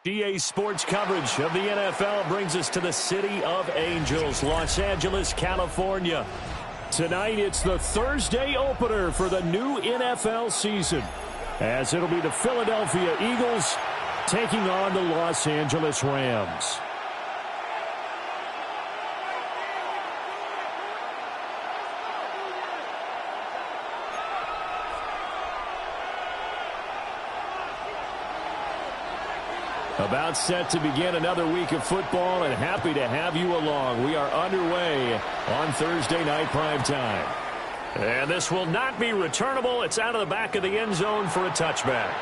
GA Sports coverage of the NFL brings us to the City of Angels, Los Angeles, California. Tonight, it's the Thursday opener for the new NFL season, as it'll be the Philadelphia Eagles taking on the Los Angeles Rams. About set to begin another week of football, and happy to have you along. We are underway on Thursday night primetime. And this will not be returnable. It's out of the back of the end zone for a touchback.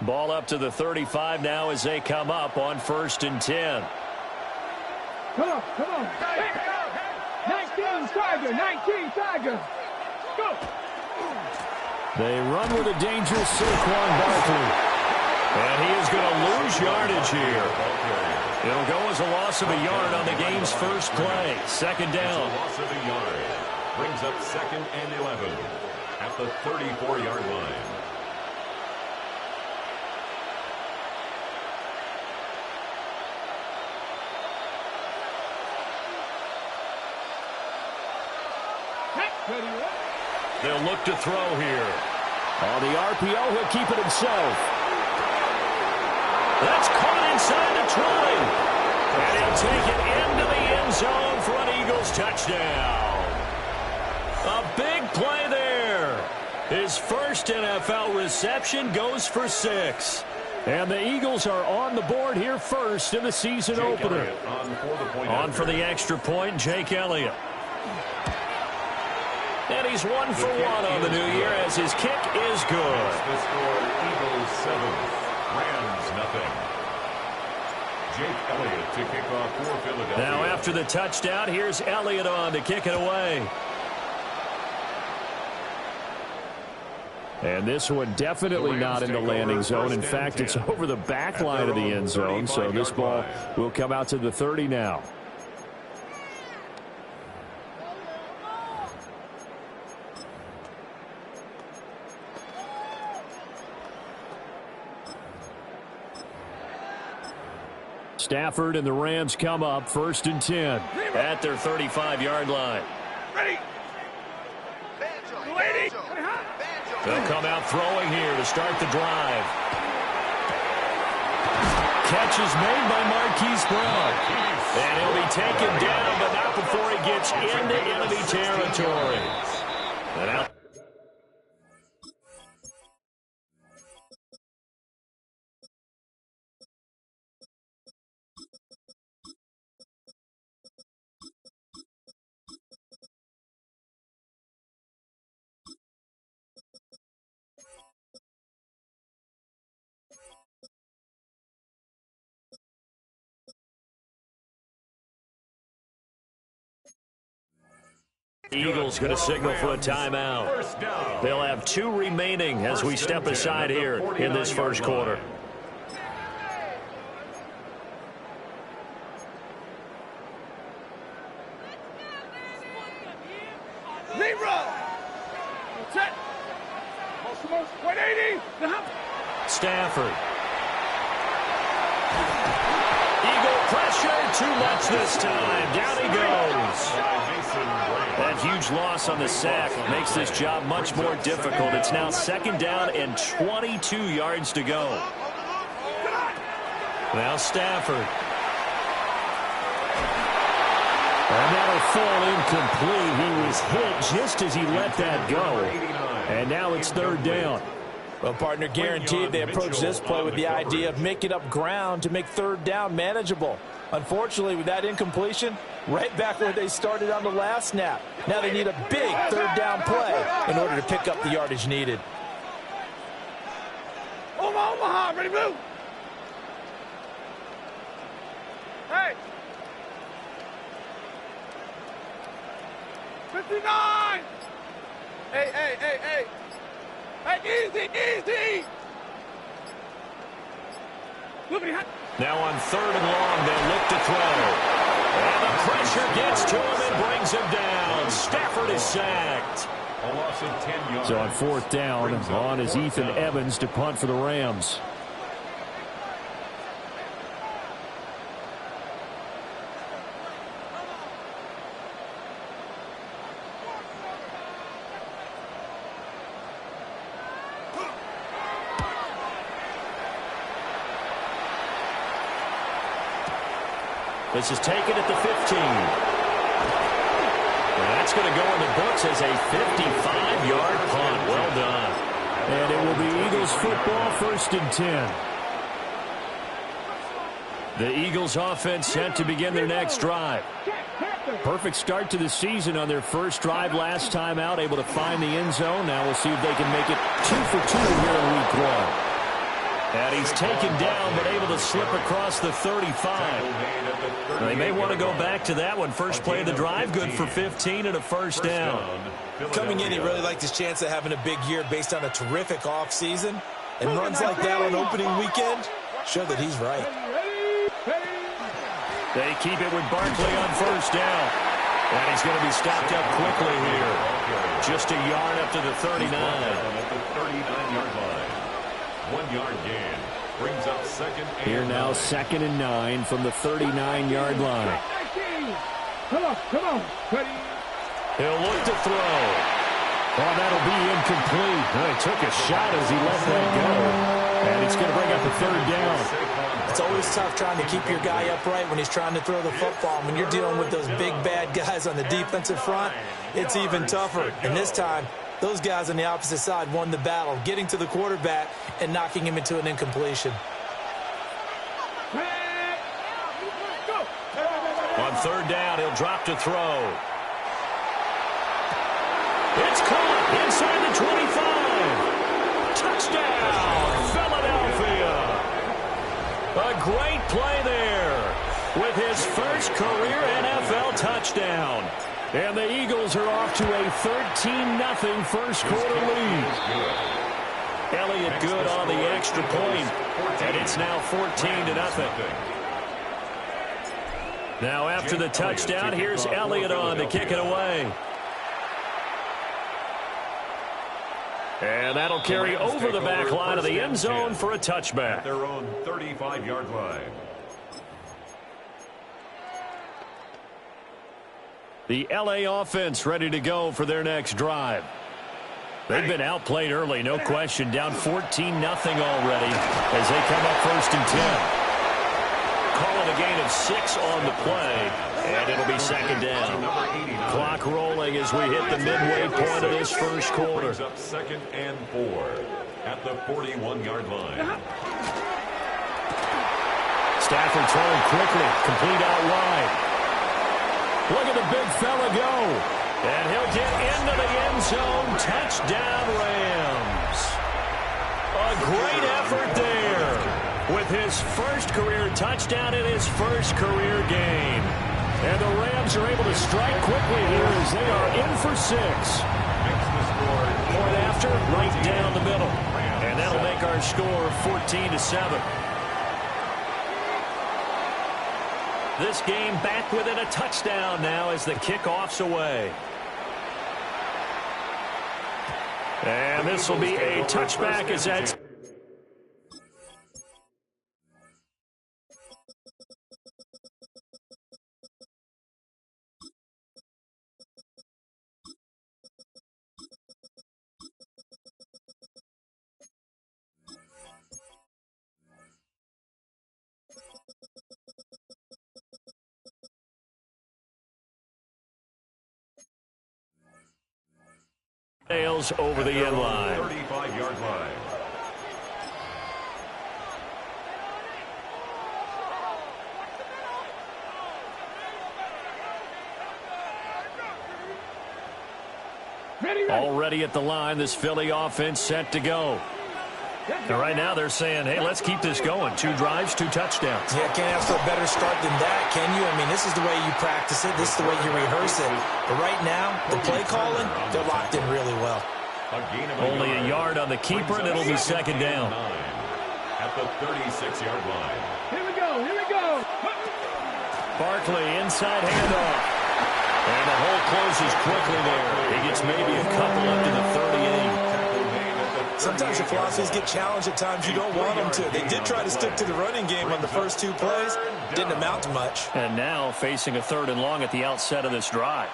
Ball up to the 35 now as they come up on 1st and 10. Come on. 19 Tiger. Go. They run with a dangerous Saquon Barkley. And he is going to lose yardage here. It'll go as a loss of a yard on the game's first play. Second down. Loss of a yard. Brings up 2nd and 11 at the 34-yard line. They'll look to throw here. On the RPO, he'll keep it himself. That's caught inside the 20. And he'll take it into the end zone for an Eagles touchdown. A big play there. His first NFL reception goes for 6. And the Eagles are on the board here first in the season opener. On for the extra point, Jake Elliott. And he's 1 for 1 on the new year as his kick is good. The score, Eagles 7, Rams nothing. Jake Elliott to kick off for Philadelphia. Now after the touchdown, here's Elliott on to kick it away. And this one definitely not in the landing zone. In fact, it's over the back line of the end zone. So this ball will come out to the 30 now. Stafford and the Rams come up 1st and 10 at their 35-yard line. Ready. They'll come out throwing here to start the drive. Catch is made by Marquise Brown. And he'll be taken down, but not before he gets into enemy territory. And out. Eagles going to signal for a timeout. They'll have 2 remaining as we step aside here in this first quarter. Stafford. Eagle pressure, too much this time. Down he goes. That huge loss on the sack makes this job much more difficult. It's now 2nd down and 22 yards to go. Now Stafford. And that'll fall incomplete. He was hit just as he let that go. And now it's 3rd down. Well, partner, guaranteed they approach this play with the idea of making up ground to make third down manageable. Unfortunately, with that incompletion, right back where they started on the last snap. Now they need a big third down play in order to pick up the yardage needed. Omaha, ready, blue. Hey. 59. Hey. Hey, easy. Now on 3rd and long, they'll look to throw. And the pressure gets to him and brings him down. Stafford is sacked. A loss of 10 yards. So on 4th down, on is Ethan Evans to punt for the Rams. This is taken at the 15. And that's going to go in the books as a 55-yard punt. Well done. And it will be Eagles football, 1st and 10. The Eagles offense set to begin their next drive. Perfect start to the season on their first drive last time out, able to find the end zone. Now we'll see if they can make it 2 for 2 here in week 1. And he's taken down, but able to slip across the 35. They may want to go back to that one. First play of the drive, good for 15 and a first down. Coming in, he really liked his chance of having a big year based on a terrific offseason. And runs like that on opening weekend show that he's right. They keep it with Barkley on 1st down. And he's going to be stopped up quickly here. Just a yard up to the 39. At the 39-yard line. 1-yard gain. Brings up 2nd and Here now, 2nd and 9 from the 39-yard line. Come on. Ready. He'll look to throw. Oh, that'll be incomplete. He took a shot as he let that go. And it's going to bring up a 3rd down. It's always tough trying to keep your guy upright when he's trying to throw the football. When you're dealing with those big, bad guys on the defensive front, it's even tougher. And this time, those guys on the opposite side won the battle, getting to the quarterback and knocking him into an incompletion. On 3rd down, he'll drop to throw. It's caught inside the 25. Touchdown, Philadelphia. A great play there with his first career NFL touchdown. And the Eagles are off to a 13-0 first quarter lead. Elliott good on the extra point, and it's now 14-0. Now after the touchdown, here's Elliott on to kick it away. And that'll carry over the back line of the end zone for a touchback. At their own 35-yard line. The LA offense ready to go for their next drive. They've been outplayed early, no question. Down 14-0 already as they come up 1st and 10. Calling a gain of 6 on the play, and it'll be 2nd down. Clock rolling as we hit the midway point of this first quarter. Brings up 2nd and 4 at the 41-yard line. Stafford throwing quickly, complete out wide. Look at the big fella go. And he'll get into the end zone. Touchdown, Rams. A great effort there with his first career touchdown in his first career game. And the Rams are able to strike quickly here as they are in for 6. Point after, right down the middle. And that'll make our score 14-7. This game back within a touchdown now as the kickoff's away. And this will be a touchback as that's... Nails over the end line. 35-yard line. Already at the line, this Philly offense set to go. And right now they're saying, hey, let's keep this going. 2 drives, 2 touchdowns. Yeah, can't ask for a better start than that, can you? I mean, this is the way you practice it. This is the way you rehearse it. But right now, the play calling, they're locked in really well. Only a yard on the keeper, and it'll be second down. At the 36-yard line. Here we go. Here we go. Barkley, inside handoff. And the hole closes quickly there. He gets maybe a couple up to the 38. Sometimes your philosophies get challenged at times you don't want them to. They did try to stick to the running game on the first 2 plays. Didn't amount to much. And now facing a 3rd and long at the outset of this drive.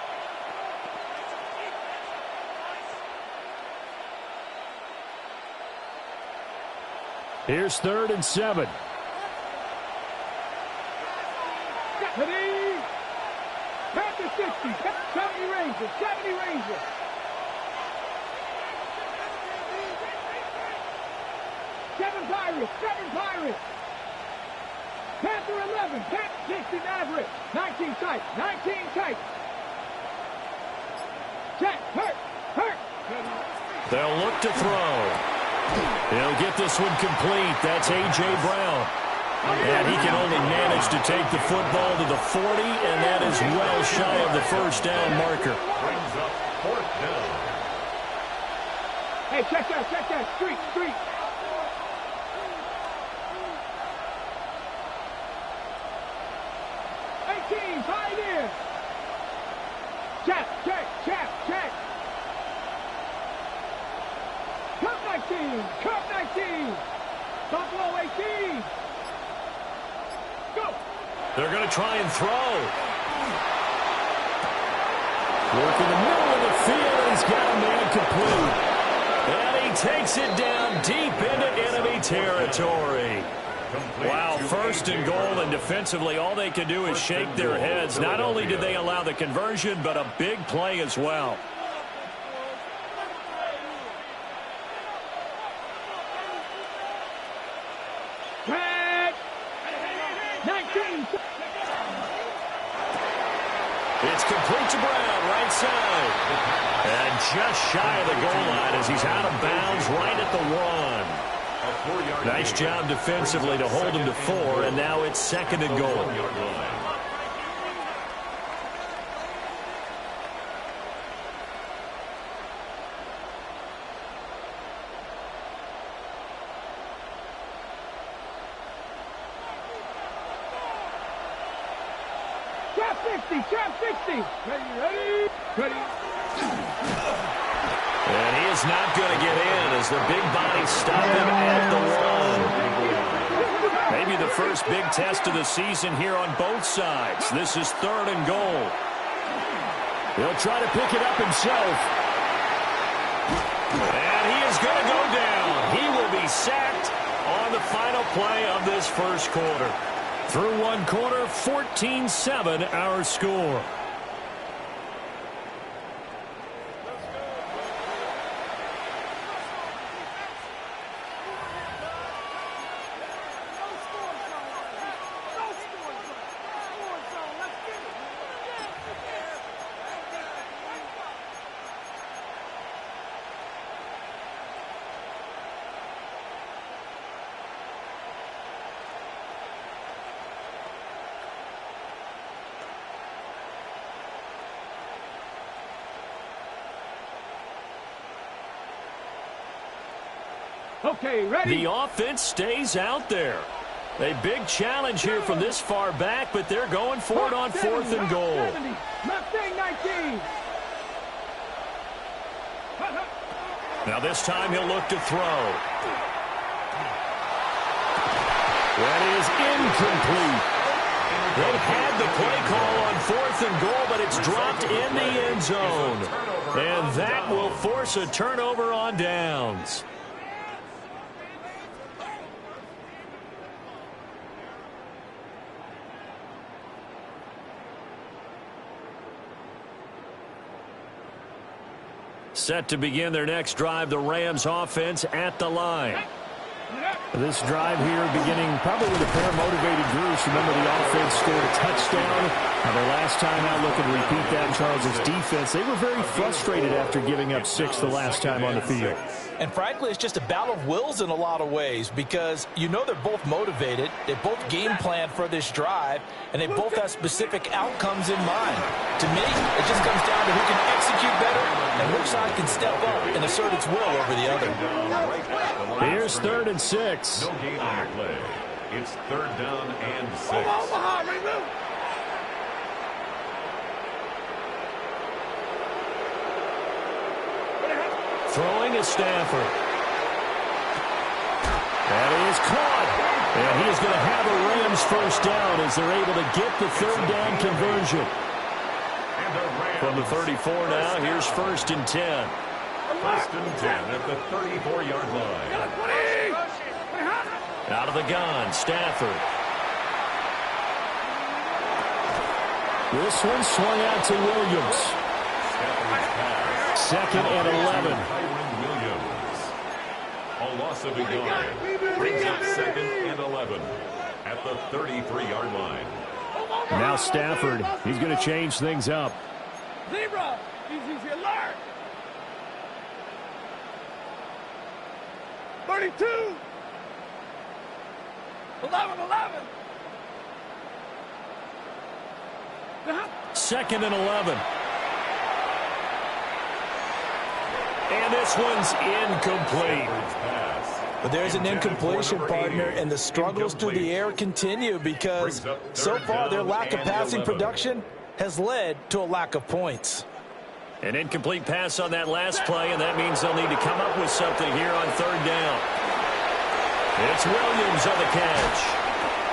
Here's 3rd and 7. Ready? Back to 60. 70 Rangers. 70 Rangers. Seven Pirates. Panther 11. Cat 60 Maverick. 19 tight. Jack, hurt. They'll look to throw. He'll get this one complete. That's A.J. Brown. And he can only manage to take the football to the 40, and that is well shy of the first down marker. Brings up 4th down. Hey, check that. Street. 18, Pioneer. Check. Cup 19. Buffalo 18. Go. They're going to try and throw. Work in the middle of the field. He's got a man complete. And he takes it down deep into enemy territory. Wow, 1st and goal, and defensively all they can do is shake their heads. Not only did they allow the conversion, but a big play as well. It's complete to Brown, right side. And just shy of the goal line as he's out of bounds right at the 1. Nice job defensively to hold him to 4, and now it's 2nd and goal. Trap 60. Ready. And he is not going to get in as the big body stopped him at the 1. Maybe the first big test of the season here on both sides. This is 3rd and goal. He'll try to pick it up himself. And he is going to go down. He will be sacked on the final play of this first quarter. Through 1 quarter, 14-7 our score. Okay, ready? The offense stays out there. A big challenge here from this far back, but they're going for it on 4th and goal. Mustang 19. Now this time he'll look to throw. That is incomplete. They had the play call on 4th and goal, but it's dropped in the end zone. And that will force a turnover on downs. Set to begin their next drive, the Rams offense at the line. This drive here beginning probably with a pair of motivated groups. Remember, the offense scored a touchdown. Their last time out, looking to repeat that. Charles' defense, they were very frustrated after giving up 6 the last time on the field. And frankly, it's just a battle of wills in a lot of ways because you know they're both motivated. They both game plan for this drive, and they both have specific outcomes in mind. To me, it just comes down to who can execute better and which side can step up and assert its will over the other. Here's 3rd and 6. No gain on the play. It's 3rd down and 6. Throwing is Stafford. That is caught. And he is going to have a Rams first down as they're able to get the 3rd down conversion. From the 34 now, here's 1st and 10. 1st and 10 at the 34-yard line. Out of the gun, Stafford. This one swung out to Williams. 2nd and 11. Williams. A loss of a yard. Brings up 2nd and 11 at the 33-yard line. Now Stafford, he's going to change things up. Zebra, he's alert. 32. 11. 2nd and 11. And this one's incomplete. But there's an incompletion, partner, and the struggles through the air continue because so far their lack of passing production has led to a lack of points. An incomplete pass on that last play, and that means they'll need to come up with something here on 3rd down. It's Williams on the catch.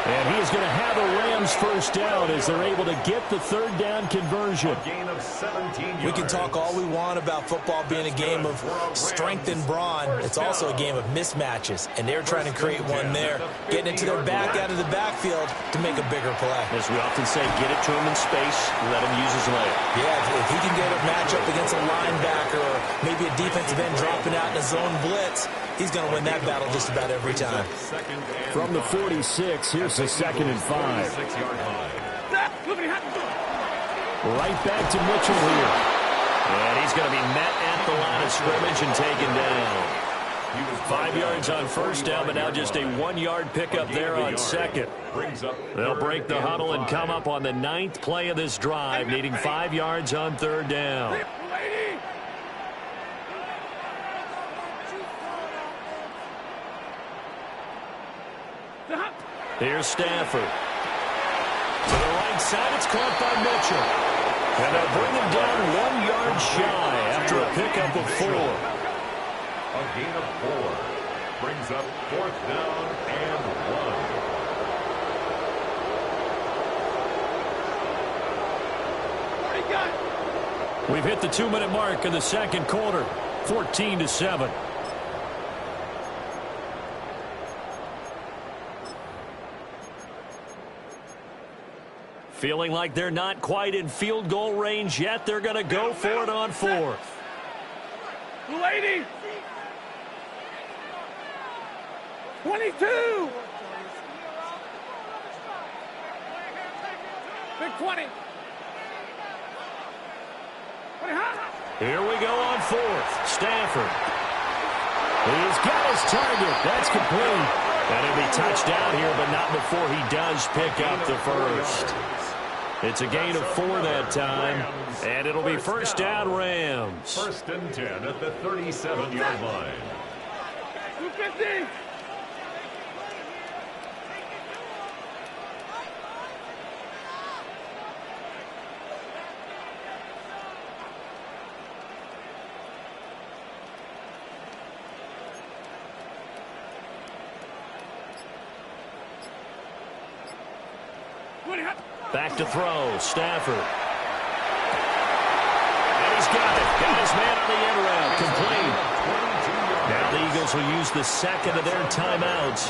And he is going to have a Rams first down as they're able to get the 3rd down conversion. Gain of 17 yards. We can talk all we want about football being a game of strength and brawn. It's also a game of mismatches, and they're trying to create one there, getting into their back out of the backfield to make a bigger play. As we often say, get it to him in space, let him use his leg. Yeah, if he can get a matchup against a linebacker or maybe a defensive end dropping out in a zone blitz, he's going to win that battle just about every time. From the 46, here's the 2nd and 5. Right back to Mitchell here. And he's going to be met at the line of scrimmage and taken down. 5 yards on first down, but now just a 1-yard pickup there on 2nd. They'll break the huddle and come up on the 9th play of this drive, needing 5 yards on 3rd down. Here's Stafford. To the right side, it's caught by Mitchell. And they'll bring him down 1 yard shy after a pickup of 4. A gain of 4. Brings up 4th down and 1. We've hit the 2-minute mark in the 2nd quarter. 14-7. Feeling like they're not quite in field goal range yet. They're going to go for it on 4th. Lady. 22. Big 20. Here we go on 4th. Stafford. He's got his target. That's complete. And it'll be touchdown here, but not before he does pick up the first. It's a gain of 4 that time, and it'll be first down Rams. 1st and 10 at the 37-yard line. 250. Back to throw, Stafford. And he's got it. Got his man on the end route. Complete. Now the Eagles will use the 2nd of their timeouts.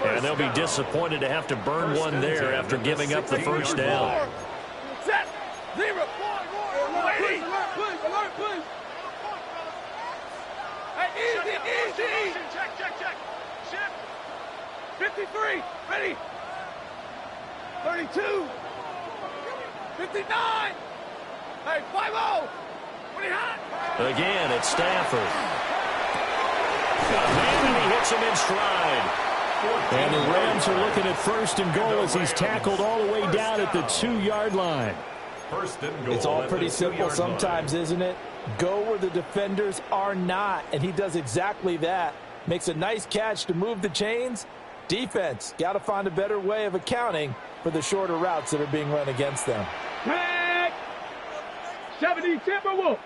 And they'll be disappointed to have to burn one there after giving up the first down. Set. 0. Lady. Alert, please. Hey, easy. Check. Shift. 53. Ready? 32. 59. Hey, 5-0. What are you hot? Again, it's Stafford. And he hits him in stride. And the Rams are looking at 1st and goal as he's tackled all the way down at the 2-yard line. First and goal. It's all pretty simple sometimes, isn't it? Go where the defenders are not, and he does exactly that. Makes a nice catch to move the chains. Defense, got to find a better way of accounting for the shorter routes that are being run against them. Tag. 70 Timberwolves.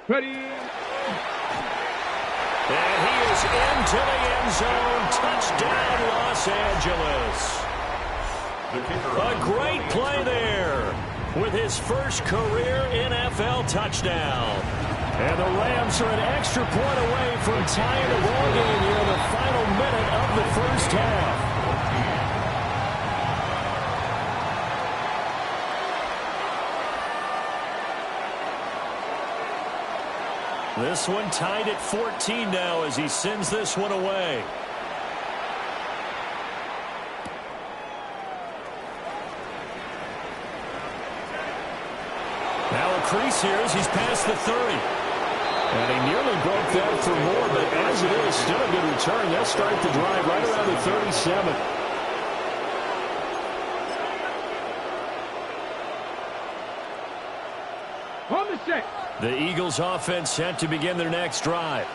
Ready? And he is into the end zone. Touchdown, Los Angeles. A great play there with his first career NFL touchdown. And the Rams are an extra point away from tying the ball game here in the final minute of the first half. This one tied at 14 now as he sends this one away. Now a crease here as he's past the 30. And he nearly broke that for more, but as it is, still a good return. They'll start the drive right around the 37. On the set. The Eagles offense set to begin their next drive.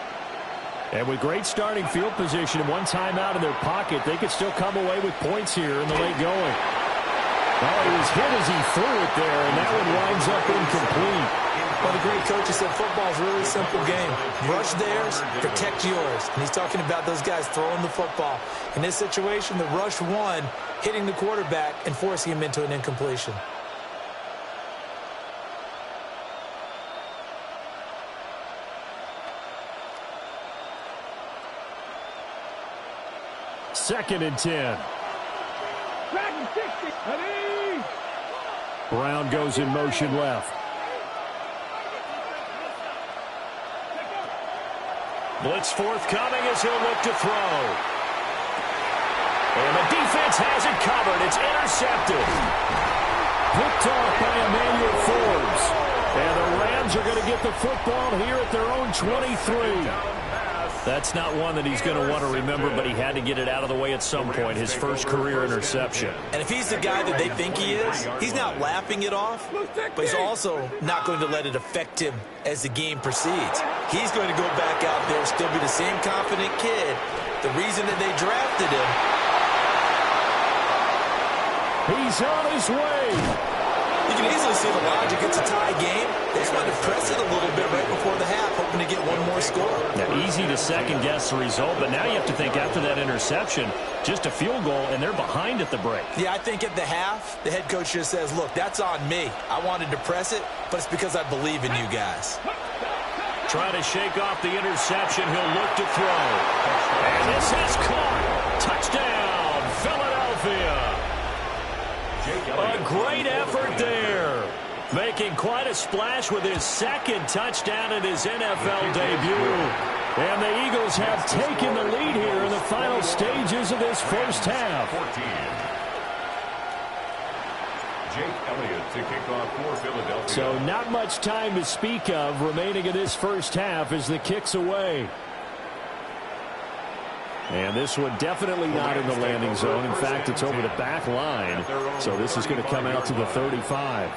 And with great starting field position and one timeout in their pocket, they could still come away with points here in the late going. Oh, he was hit as he threw it there, and that one winds up incomplete. Well, the great coach said football is really a simple game. Rush theirs, protect yours. And he's talking about those guys throwing the football. In this situation, the rush won, hitting the quarterback and forcing him into an incompletion. Second and 10. Dragon 60. Ready? Brown goes in motion left. Blitz forthcoming as he'll look to throw. And the defense has it covered. It's intercepted. Picked off by Emmanuel Forbes. And the Rams are going to get the football here at their own 23. That's not one that he's going to want to remember, but he had to get it out of the way at some point, his first career interception. And if he's the guy that they think he is, he's not laughing it off, but he's also not going to let it affect him as the game proceeds. He's going to go back out there, still be the same confident kid. The reason that they drafted him. He's on his way. You can easily see the logic. It's a tie game. They just wanted to press it a little bit right before the half, hoping to get one more score. Now, easy to second-guess the result, but now you have to think after that interception, just a field goal, and they're behind at the break. Yeah, I think at the half, the head coach just says, look, that's on me. I wanted to press it, but it's because I believe in you guys. Trying to shake off the interception. He'll look to throw. And this is caught. Touchdown, Philadelphia. A great effort there. Making quite a splash with his second touchdown in his NFL debut. And the Eagles have taken the lead here in the final stages of this first half. Jake Elliott to kick off for Philadelphia. So not much time to speak of remaining in this first half as the kick's away. And this one definitely not in the landing zone. In fact, it's over the back line. So this is going to come out to the 35.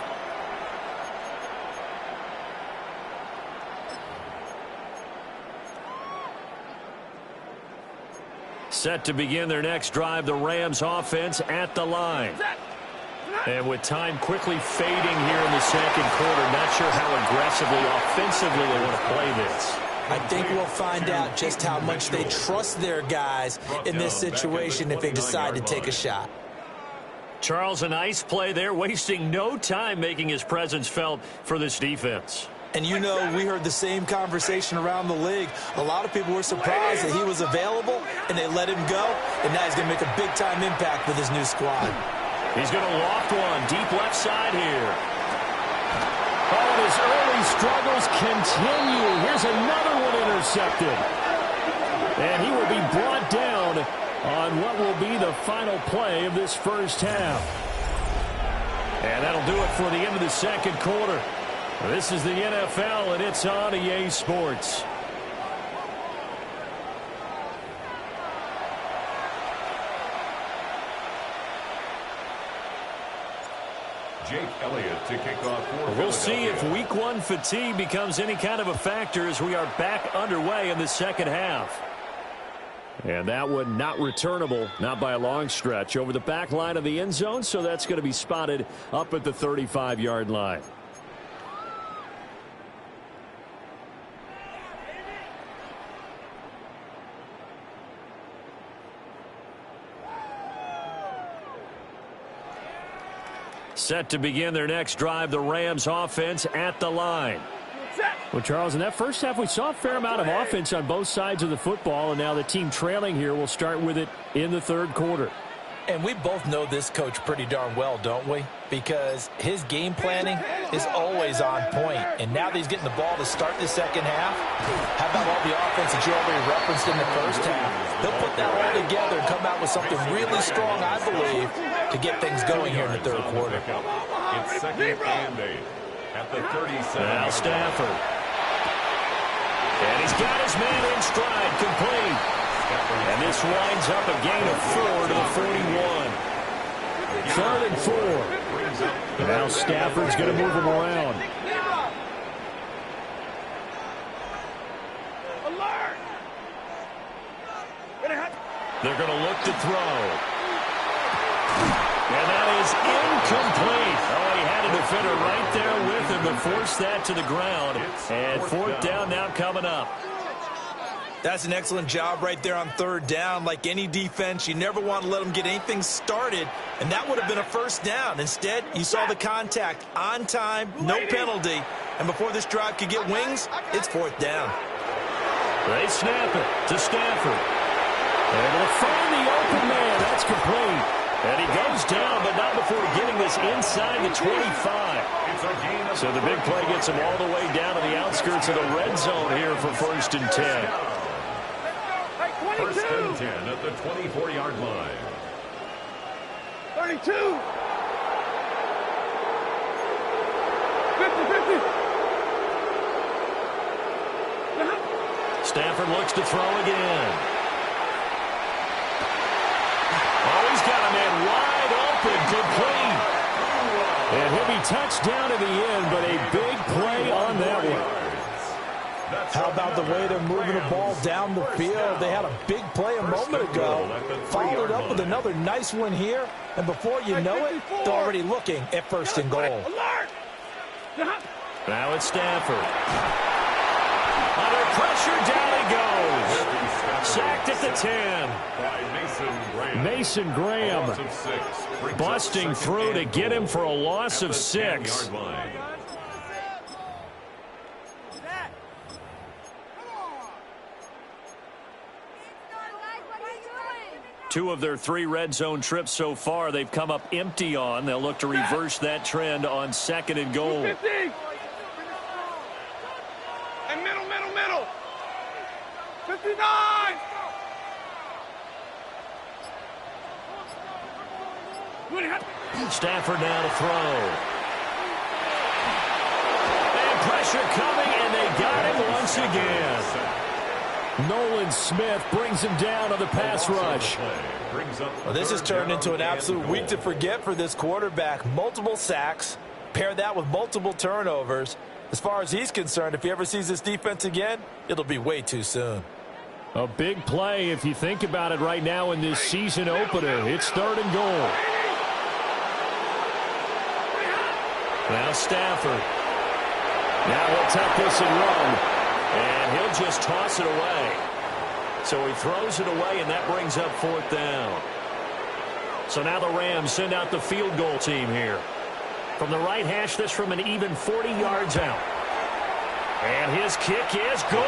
Set to begin their next drive, the Rams offense at the line. And with time quickly fading here in the second quarter, not sure how aggressively, offensively they want to play this. I think we'll find out just how much they trust their guys in this situation if they decide to take a shot. Charles, a nice play there, wasting no time making his presence felt for this defense. And you know, we heard the same conversation around the league. A lot of people were surprised that he was available and they let him go. And now he's going to make a big-time impact with his new squad. He's going to loft one deep left side here. Oh, and his early struggles continue. Here's another one intercepted. And he will be brought down on what will be the final play of this first half. And that'll do it for the end of the second quarter. This is the NFL, and it's on EA Sports. Jake Elliott to kick off for We'll see if Week 1 fatigue becomes any kind of a factor as we are back underway in the second half. And that one not returnable, not by a long stretch, over the back line of the end zone, so that's going to be spotted up at the 35-yard line. Set to begin their next drive, the Rams offense at the line. Well, Charles, in that first half, we saw a fair amount of offense on both sides of the football, and now the team trailing here will start with it in the third quarter. And we both know this coach pretty darn well, don't we? Because his game planning is always on point. And now that he's getting the ball to start the second half, how about all the offense that you already referenced in the first half? He'll put that all together and come out with something really strong, I believe, to get things going here in the third quarter. It's second and 8 at the 37. Now Stafford. And he's got his man in stride, complete. And this winds up a gain of 4 to the 41. Third and 4. And now Stafford's going to move him around. Alert! They're going to look to throw. And that is incomplete. Oh, he had a defender right there with him to force that to the ground. And fourth down now coming up. That's an excellent job right there on third down. Like any defense, you never want to let them get anything started, and that would have been a first down. Instead, you saw the contact on time, no penalty, and before this drive could get wings, it's fourth down. They snap it to Stafford. Able to find the open man. That's complete. And he goes down, but not before getting this inside the 25. So the big play gets him all the way down to the outskirts of the red zone here for first and 10. First and 10 at the 24-yard line. 32. 50, 50. Stafford looks to throw again. Oh, he's got a man wide open, complete. And he'll be touched down in the end, but a big play on that one. How about the way they're moving the ball down the field? They had a big play a moment ago. Followed up with another nice one here. And before you know it, they're already looking at first and goal. Alert! Now it's Stafford. Under pressure, down he goes. Sacked at the 10. Mason Graham busting through to get him for a loss of 6. Two of their 3 red zone trips so far, they've come up empty on. They'll look to reverse that trend on second and goal. 50. And middle. 59. Stafford now to throw. And pressure coming, and they got him once again. Nolan Smith brings him down on the pass rush. Well, this has turned into an absolute week to forget for this quarterback. Multiple sacks, pair that with multiple turnovers. As far as he's concerned, if he ever sees this defense again, it'll be way too soon. A big play if you think about it right now in this season opener. It's third and goal. Now Stafford. Now he'll tuck this and run. And he'll just toss it away. So he throws it away, and that brings up fourth down. So now the Rams send out the field goal team here. From the right hash, this from an even 40 yards out. And his kick is good.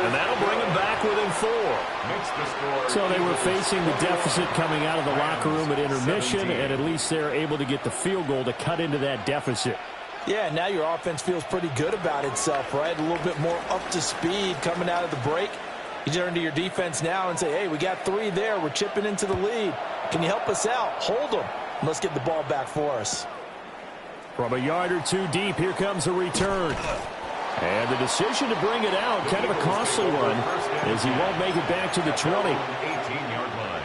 And that'll bring him back within 4. So they were facing the deficit coming out of the locker room at intermission, and at least they're able to get the field goal to cut into that deficit. Yeah, now your offense feels pretty good about itself, right? A little bit more up to speed coming out of the break. You turn to your defense now and say, hey, we got 3 there. We're chipping into the lead. Can you help us out? Hold them. Let's get the ball back for us. From a yard or 2 deep, here comes a return. And the decision to bring it out, kind of a costly one, as he won't make it back to the 20. 18-yard line.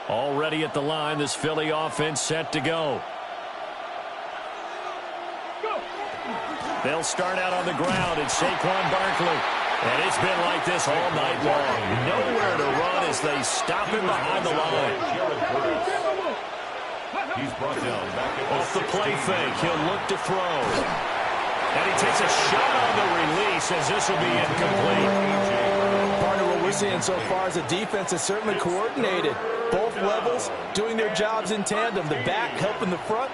Already at the line, this Philly offense set to go. They'll start out on the ground. It's Saquon Barkley. And it's been like this all night long. Nowhere to run as they stop him behind the line. He's brought down back at Off the play fake, he'll look to throw. And he takes a shot on the release as this will be incomplete. Part of what we're seeing so far is the defense is certainly coordinated. Both levels doing their jobs in tandem. The back helping the front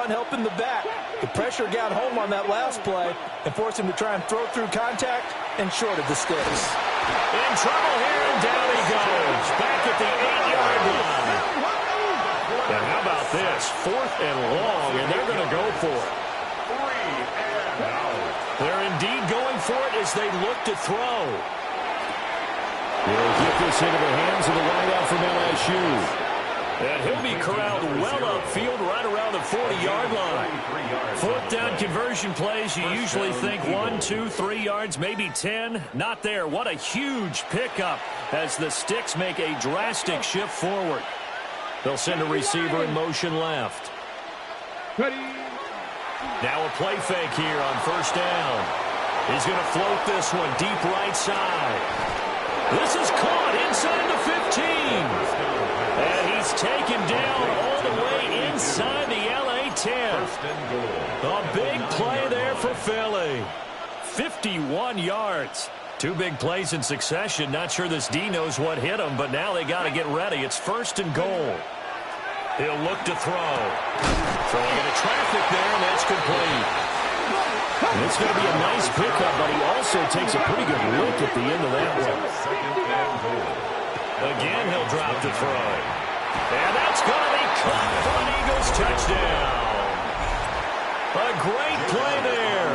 helping the back. The pressure got home on that last play and forced him to try and throw through contact and short of the sticks. In trouble here, and down he goes. Back at the 8-yard line. And how about this? 4th and long, and they're going to go for it. 3 and out. They're indeed going for it as they look to throw. He'll get this into the hands of the wideout from LSU. And he'll be corralled well upfield right around the 40-yard line. 4th down conversion plays, you usually think 1, 2, 3 yards, maybe 10. Not there. What a huge pickup as the sticks make a drastic shift forward. They'll send a receiver in motion left. Ready. Now a play fake here on 1st down. He's going to float this one deep right side. This is caught inside the 15. And he's taken down all the way inside the LA 10. A big play there for Philly. 51 yards. 2 big plays in succession. Not sure this D knows what hit him, but now they got to get ready. It's 1st and goal. He'll look to throw. Throwing into traffic there, and that's complete. And it's going to be a nice pickup, but he also takes a pretty good look at the end of that one. 2nd and goal. Again, he'll drop to throw. And that's going to be caught for an Eagles touchdown. A great play there.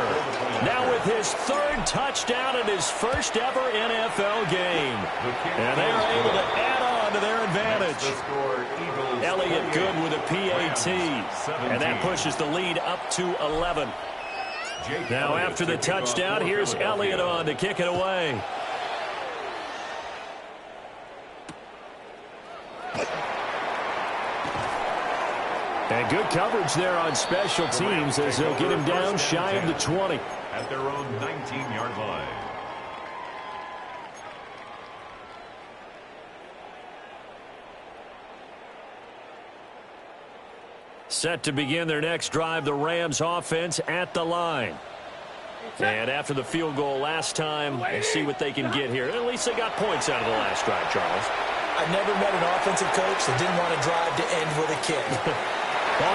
Now with his 3rd touchdown in his 1st ever NFL game. And they are able to add on to their advantage. Elliott good with a PAT. And that pushes the lead up to 11. Now after the touchdown, here's Elliott on to kick it away. And good coverage there on special teams as they'll get him down shy of the 20. At their own 19-yard line. Set to begin their next drive, the Rams offense at the line. And after the field goal last time, we'll see what they can get here. At least they got points out of the last drive, Charles. I never met an offensive coach that didn't want to drive to end with a kick.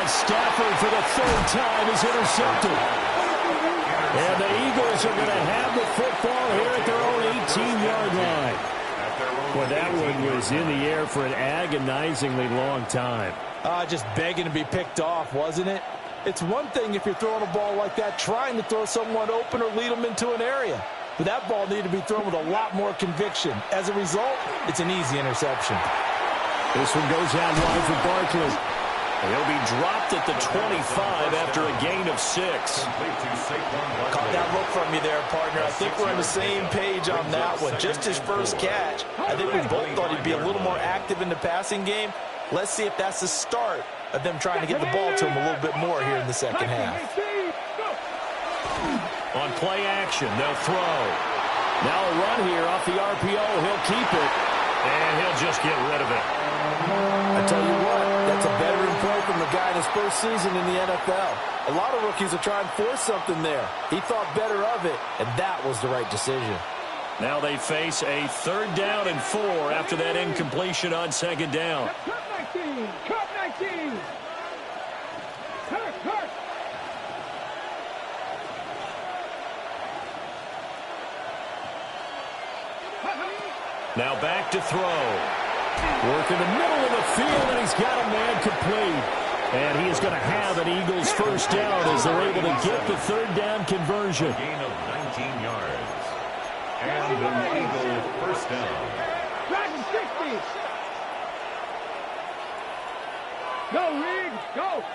Stafford for the 3rd time is intercepted. And the Eagles are going to have the football here at their own 18-yard line. Well, that one was in the air for an agonizingly long time. Just begging to be picked off, wasn't it? It's one thing if you're throwing a ball like that, trying to throw someone open or lead them into an area. But that ball needed to be thrown with a lot more conviction. As a result, it's an easy interception. This one goes out wide for Barkley. He'll be dropped at the 25 after a gain of 6. Caught that look from you there, partner. I think we're on the same page on that one. Just his first catch. I think we both thought he'd be a little more active in the passing game. Let's see if that's the start of them trying to get the ball to him a little bit more here in the second half. On play action, they'll throw. Now a run here off the RPO. He'll keep it. And he'll just get rid of it. I tell you what, that's a veteran play from the guy in his first season in the NFL. A lot of rookies are trying to force something there. He thought better of it, and that was the right decision. Now they face a 3rd down and 4 after that incompletion on 2nd down. Cut 19! Cut 19! Cut! Now back to throw. Work in the middle of the field, and he's got a man complete. And he is going to have an Eagles first down as they're able to get the third down conversion. A gain of 19 yards. And an Eagle first down. Dragon 60. Go, Riggs, go.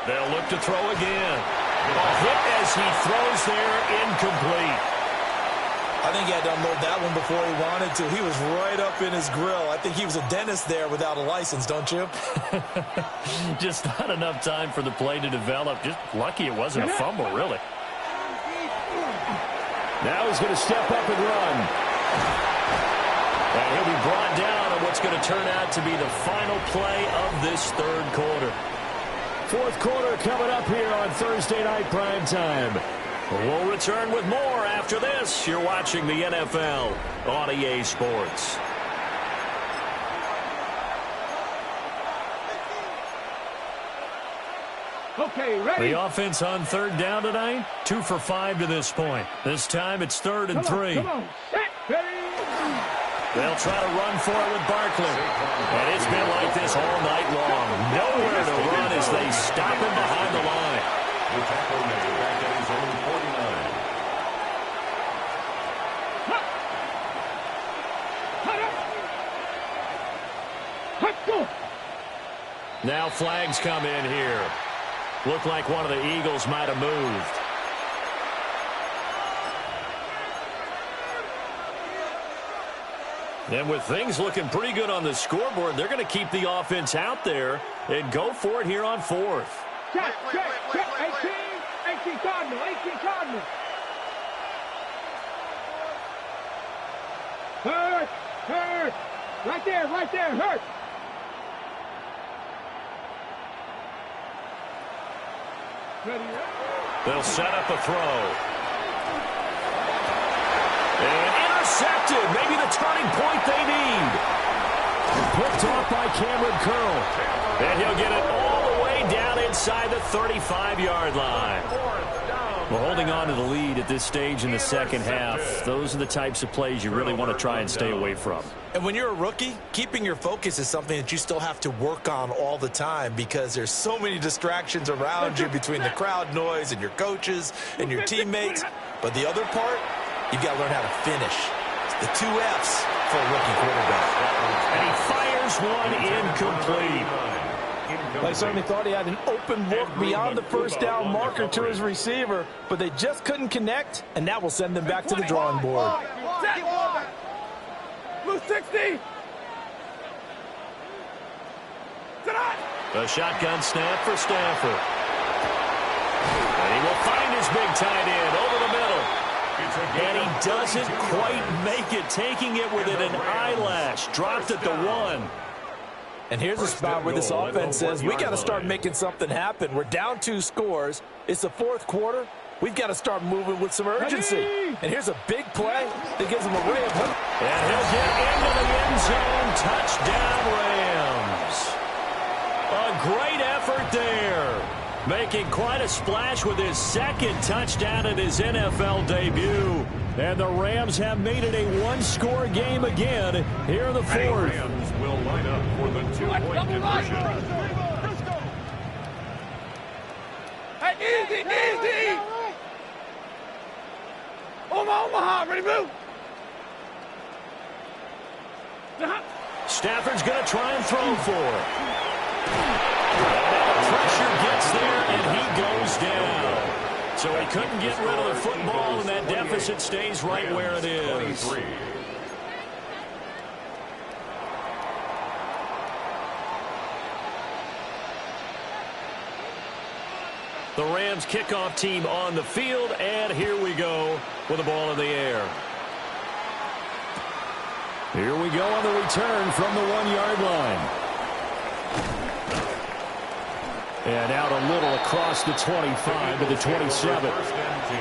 They'll look to throw again. A hit as he throws there, incomplete. I think he had to unload that one before he wanted to. He was right up in his grill. I think he was a dentist there without a license, don't you? Just not enough time for the play to develop. Just lucky it wasn't a fumble, really. Now he's going to step up and run. And he'll be brought down on what's going to turn out to be the final play of this third quarter. Fourth quarter coming up here on Thursday Night Primetime. We'll return with more after this. You're watching the NFL on EA Sports. Okay, ready? The offense on third down tonight, 2 for 5 to this point. This time it's 3rd and 3. Come on, set, ready. They'll try to run for it with Barkley. And it's been like this all night long. Nowhere to run as they stop him behind the line. The tackle made back at his own 49. Now flags come in here. Looked like one of the Eagles might have moved. And with things looking pretty good on the scoreboard, they're going to keep the offense out there and go for it here on 4th. Check, 18 Cardinal, 18 Cardinal. Hurt. Right there, hurt. Ready. They'll set up a throw. And intercepted. Maybe the turning point they need. Picked off by Cameron Curl. And he'll get it all the way down inside the 35-yard line. Well, holding on to the lead at this stage in the second half, those are the types of plays you really want to try and stay away from. And when you're a rookie, keeping your focus is something that you still have to work on all the time because there's so many distractions around you between the crowd noise and your coaches and your teammates. But the other part, you've got to learn how to finish. It's the 2 F's for a rookie quarterback. And he fires one incomplete. They certainly thought he had an open look beyond the first down marker to his receiver, but they just couldn't connect, and that will send them back to the drawing board. Blue 60. A shotgun snap for Stafford. And he will find his big tight end over the middle. And he doesn't quite make it, taking it within an eyelash. Dropped at the 1. And here's a spot where this offense says, we got to start making something happen. We're down 2 scores. It's the 4th quarter. We've got to start moving with some urgency. And here's a big play that gives them a ray of hope. And he'll get into the end zone. Touchdown, Rams. A great effort there. Making quite a splash with his 2nd touchdown in his NFL debut. And the Rams have made it a 1-score game again here in the 4th. The Rams will line up for the 2-point conversion. Hey, easy. Omaha, ready, move. Stafford's going to try and throw for it. Pressure gets there, and he goes down. So he couldn't get rid of the football, and that deficit stays right where it is. 23. The Rams kickoff team on the field, and here we go with the ball in the air. Here we go on the return from the 1-yard line. And out a little across the 25 to the 27. First and 10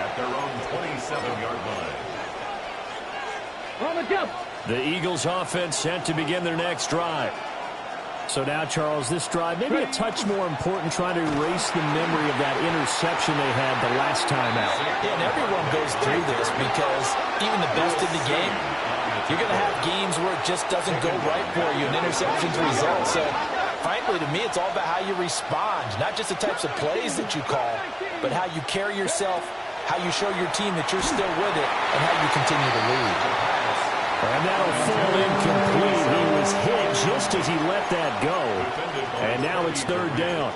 at their own 27-yard line. On the jump. The Eagles offense set to begin their next drive. So now, Charles, this drive maybe a touch more important, trying to erase the memory of that interception they had the last time out. Yeah, and everyone goes through this because even the best in the game, you're going to have games where it just doesn't go right for you and interceptions result. So, frankly, to me, it's all about how you respond, not just the types of plays that you call, but how you carry yourself, how you show your team that you're still with it, and how you continue to lead. And that'll fall incomplete. He was hit just as he let that go. And now it's third down.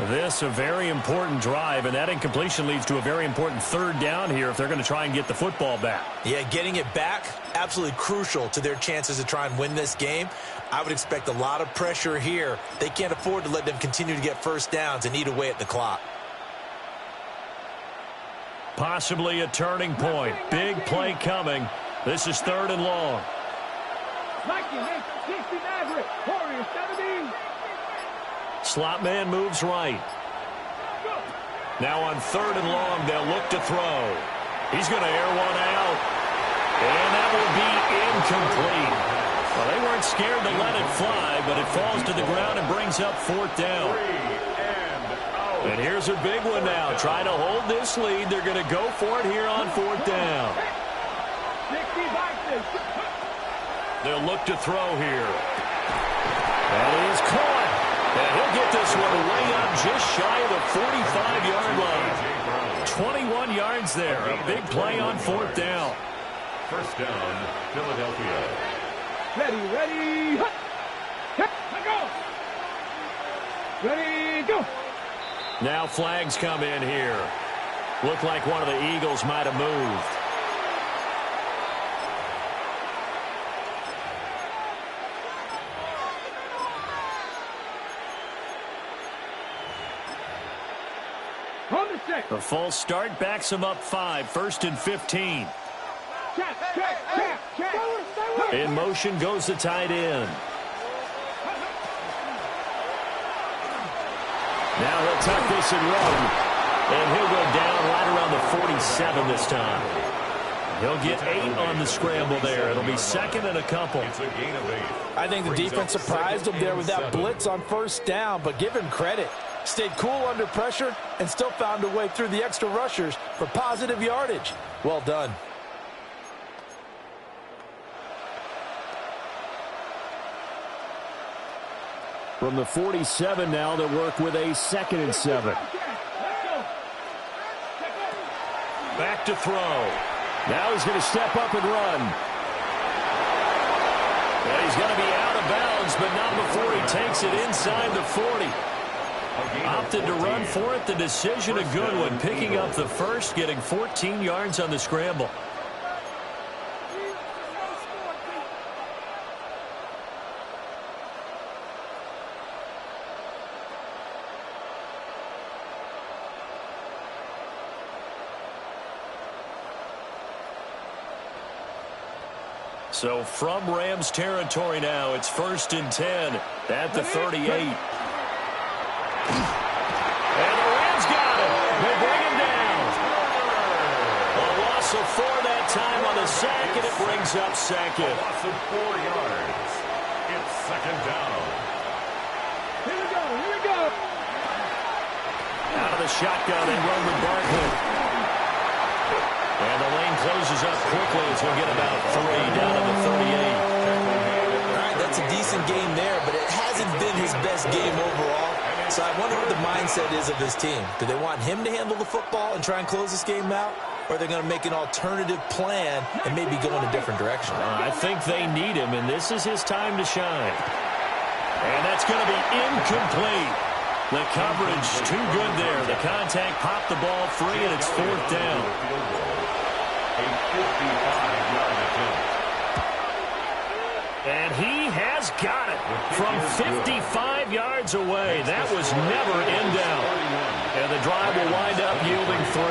This a very important drive, and that incompletion leads to a very important third down here if they're going to try and get the football back. Yeah, getting it back, absolutely crucial to their chances to try and win this game. I would expect a lot of pressure here. They can't afford to let them continue to get first downs and eat away at the clock. Possibly a turning point. Big play coming. This is third and long. Slot man moves right. Now on third and long, they'll look to throw. He's going to air one out. And that will be incomplete. Well, they weren't scared to let it fly, but it falls to the ground and brings up fourth down. And here's a big one now. Try to hold this lead. They're going to go for it here on fourth down. They'll look to throw here. That is caught. And he'll get this one way up just shy of the 45-yard line. 21 yards there. A big play on fourth down. First down, Philadelphia. Ready. Go. Ready, go. Now flags come in here. Looked like one of the Eagles might have moved. A full start backs him up 5, first and 15. Check. In motion goes the tight end. Now he'll tuck this and run. And he'll go down right around the 47 this time. He'll get 8 on the scramble there. It'll be second and a couple. It's a gain of 8. I think the defense surprised him there with that blitz on first down, but give him credit. Stayed cool under pressure and still found a way through the extra rushers for positive yardage. Well done. From the 47 now, they'll work with a second and 7. Back to throw. Now he's going to step up and run. And he's going to be out of bounds, but not before he takes it inside the 40. Opted to run for it. The decision a good one. Picking up the first, getting 14 yards on the scramble. So from Rams territory now, it's first and 10 at the 38. And the Rams got him. They bring him down. A loss of 4 that time on the sack, and it brings up second. A loss of 4 yards. It's second down. Here we go. Out of the shotgun and Roman Barkley. And the lane closes up quickly as we'll get about 3 down to the 38. All right, that's a decent game there, but it hasn't been his best game overall. So I wonder what the mindset is of his team. Do they want him to handle the football and try and close this game out? Or are they going to make an alternative plan and maybe go in a different direction? I think they need him, and this is his time to shine. And that's going to be incomplete. The coverage too good there. The contact popped the ball free, and it's fourth down. A 55-yard attempt. And he has got it from 55 yards away. That was never in doubt. And the drive will wind up yielding 3.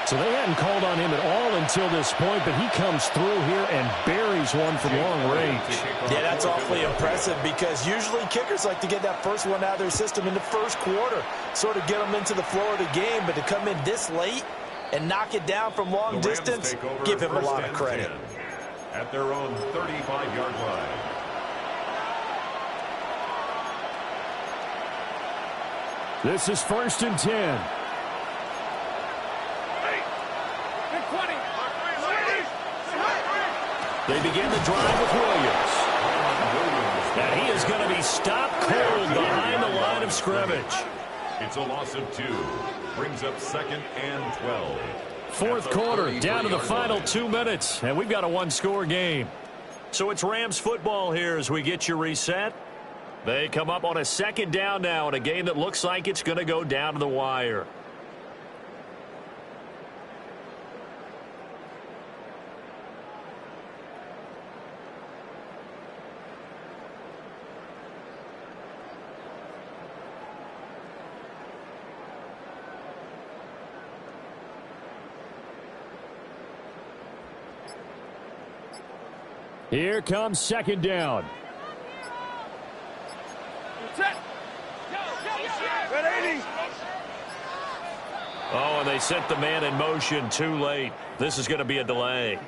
So they hadn't called on him at all until this point, but he comes through here and buries one from long range. Yeah, that's awfully impressive because usually kickers like to get that first one out of their system in the first quarter, sort of get them into the flow of the game, but to come in this late and knock it down from long distance, give him a lot of credit. At their own 35-yard line. This is 1st and 10. They begin the drive with Williams. And he is going to be stopped cold behind the line of scrimmage. It's a loss of 2. Brings up 2nd and 12. Fourth quarter, down to the final 2 minutes, and we've got a one-score game. So it's Rams football here as we get you reset. They come up on a 2nd down now in a game that looks like it's going to go down to the wire. Here comes 2nd down. Oh, and they sent the man in motion too late. This is going to be a delay.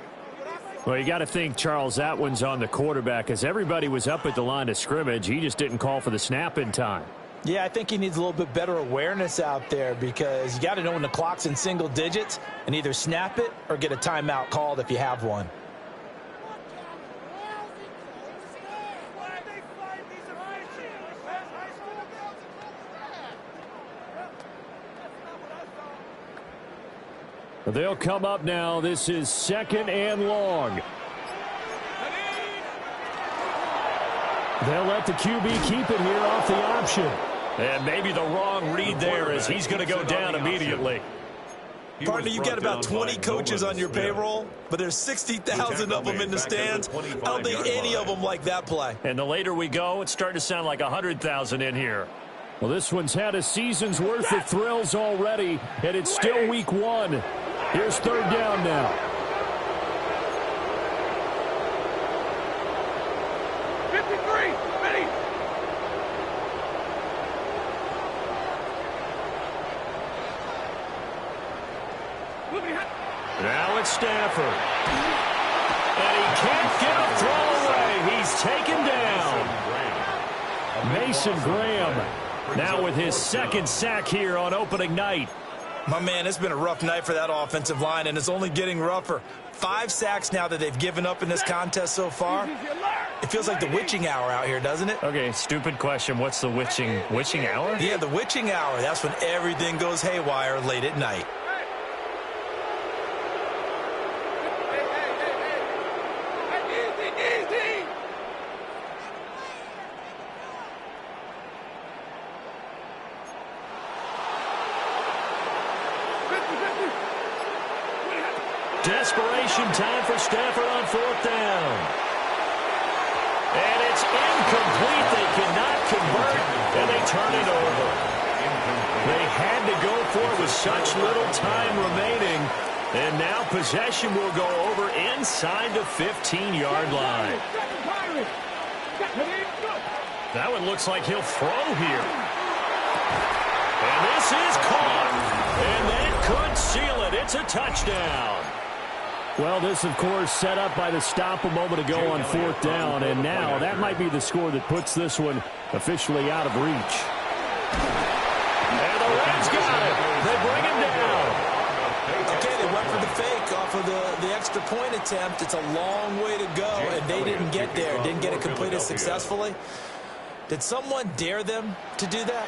Well, you got to think, Charles, that one's on the quarterback as everybody was up at the line of scrimmage. He just didn't call for the snap in time. Yeah, I think he needs a little bit better awareness out there because you got to know when the clock's in single digits and either snap it or get a timeout called if you have one. They'll come up now. This is 2nd and long. They'll let the QB keep it here off the option. And maybe the wrong read there as he's going to go down immediately. Partner, you got about 20 coaches on your payroll, but there's 60,000 of them in the stands. I don't think any of them like that play. And the later we go, it's starting to sound like 100,000 in here. Well, this one's had a season's worth of thrills already, and it's still week 1. Here's 3rd down now. Now it's Stafford. And he can't get a throw away. He's taken down. Mason Graham now with his 2nd sack here on opening night. My man, it's been a rough night for that offensive line, and it's only getting rougher. 5 sacks now that they've given up in this contest so far. It feels like the witching hour out here, doesn't it? Okay, stupid question. What's the witching hour? Yeah, the witching hour. That's when everything goes haywire late at night. Desperation time for Stafford on 4th down. And it's incomplete. They cannot convert, and they turn it over. They had to go for it with such little time remaining. And now possession will go over inside the 15-yard line. That one looks like he'll throw here. And this is caught. And that could seal it. It's a touchdown. Well, this, of course, set up by the stop a moment ago on 4th down, and now that might be the score that puts this one officially out of reach. And the Reds got it. They bring him down. Okay, they went for the fake off of the extra point attempt. It's a long way to go, and they didn't get there. Didn't get it completed successfully. Did someone dare them to do that?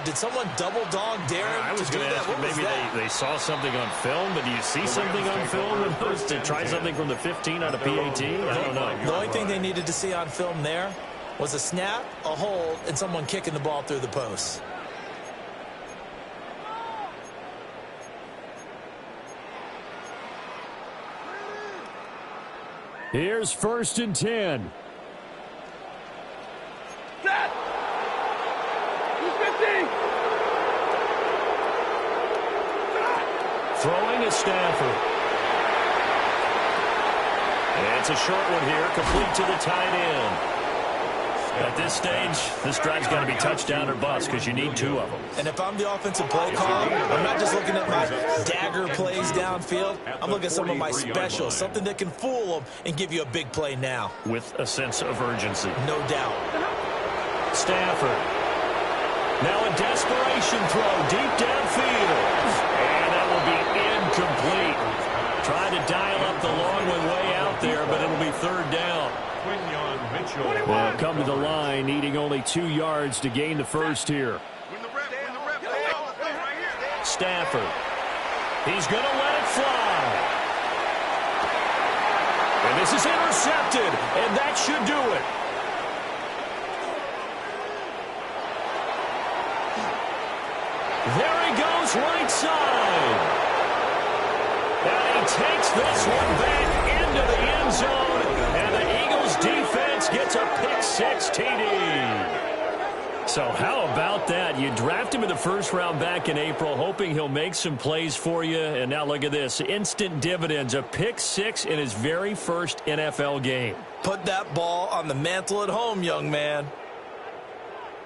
Did someone double dog dare them I was to do going to that? ask you, maybe they saw something on film, but do you see something on film to try something from the 15 on a PAT? I don't know. The only thing they needed to see on film there was a snap, a hold, and someone kicking the ball through the post. Here's 1st and 10. Throwing is Stafford. And it's a short one here, complete to the tight end. At this stage, this drive's got to be touchdown or bust because you need 2 of them. And if I'm the offensive play caller, I'm not just looking at my dagger plays downfield. I'm looking at some of my specials, something that can fool them and give you a big play now. With a sense of urgency. No doubt. Stafford. Now a desperation throw deep downfield. And that will be incomplete. Trying to dial up the long one way out there, but it'll be third down. Quinyon Mitchell. They'll come to the line, needing only 2 yards to gain the first here. Stafford. He's going to let it fly. And this is intercepted, and that should do it. There he goes, right side. And he takes this one back into the end zone, and the Eagles defense gets a pick-6 TD. So how about that? You draft him in the first round back in April, hoping he'll make some plays for you. And now look at this. Instant dividends. A pick-6 in his very first NFL game. Put that ball on the mantle at home, young man.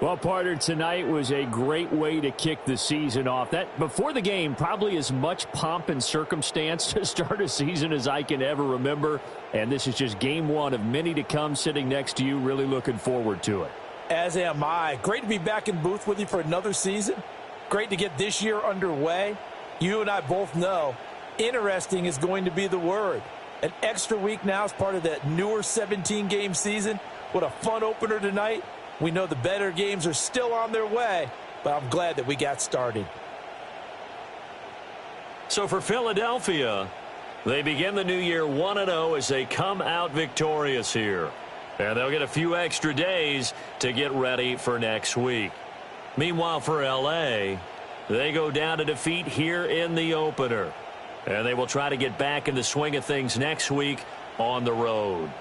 Well, partner, tonight was a great way to kick the season off. That before the game, probably as much pomp and circumstance to start a season as I can ever remember. And this is just game one of many to come sitting next to you. Really looking forward to it. As am I. Great to be back in booth with you for another season. Great to get this year underway. You and I both know interesting is going to be the word. An extra week now as part of that newer 17-game season. What a fun opener tonight. We know the better games are still on their way, but I'm glad that we got started. So for Philadelphia, they begin the new year 1-0 as they come out victorious here. And they'll get a few extra days to get ready for next week. Meanwhile, for L.A., they go down to defeat here in the opener. And they will try to get back in the swing of things next week on the road.